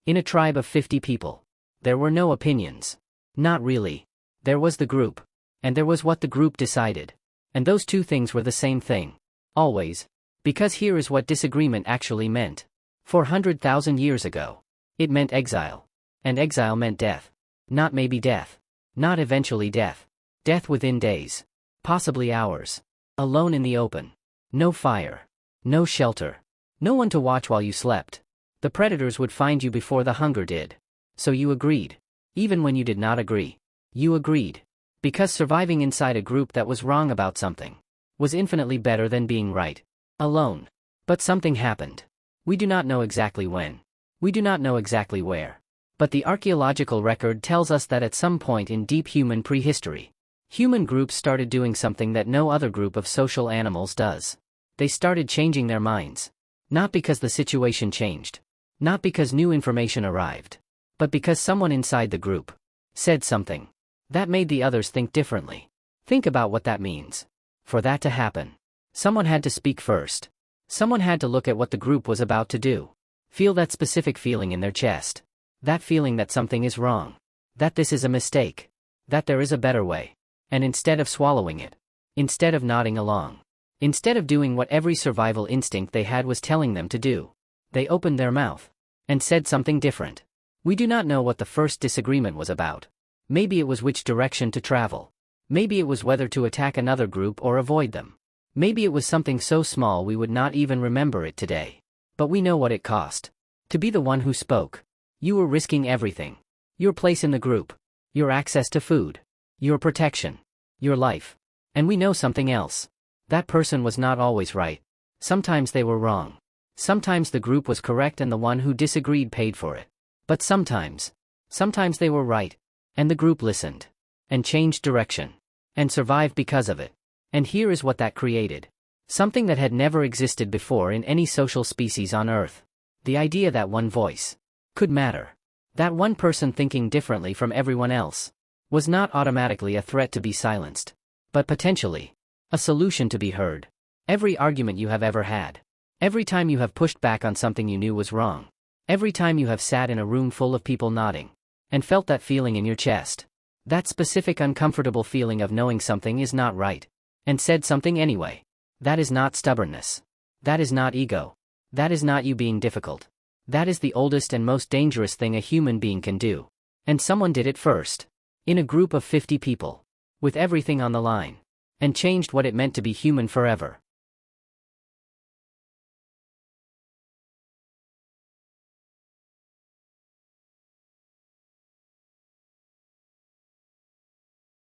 In a tribe of 50 people, there were no opinions. Not really. There was the group. And there was what the group decided. And those two things were the same thing. Always. Because here is what disagreement actually meant. 400,000 years ago. It meant exile. And exile meant death. Not maybe death. Not eventually death. Death within days. Possibly hours. Alone in the open. No fire. No shelter. No one to watch while you slept. The predators would find you before the hunger did. So you agreed. Even when you did not agree. You agreed. Because surviving inside a group that was wrong about something was infinitely better than being right. Alone. But something happened. We do not know exactly when. We do not know exactly where. But the archaeological record tells us that at some point in deep human prehistory, human groups started doing something that no other group of social animals does. They started changing their minds. Not because the situation changed. Not because new information arrived. But because someone inside the group said something that made the others think differently. Think about what that means. For that to happen, someone had to speak first. Someone had to look at what the group was about to do. Feel that specific feeling in their chest. That feeling that something is wrong. That this is a mistake. That there is a better way. And instead of swallowing it, instead of nodding along, instead of doing what every survival instinct they had was telling them to do, they opened their mouth and said something different. We do not know what the first disagreement was about. Maybe it was which direction to travel. Maybe it was whether to attack another group or avoid them. Maybe it was something so small we would not even remember it today. But we know what it cost. To be the one who spoke. You were risking everything. Your place in the group. Your access to food. Your protection. Your life. And we know something else. That person was not always right. Sometimes they were wrong. Sometimes the group was correct and the one who disagreed paid for it. But sometimes they were right. And the group listened. And changed direction. And survived because of it. And here is what that created. Something that had never existed before in any social species on Earth. The idea that one voice could matter. That one person thinking differently from everyone else was not automatically a threat to be silenced. But potentially a solution to be heard. Every argument you have ever had. Every time you have pushed back on something you knew was wrong. Every time you have sat in a room full of people nodding. And felt that feeling in your chest. That specific uncomfortable feeling of knowing something is not right. And said something anyway. That is not stubbornness. That is not ego. That is not you being difficult. That is the oldest and most dangerous thing a human being can do. And someone did it first. In a group of 50 people. With everything on the line. And changed what it meant to be human forever.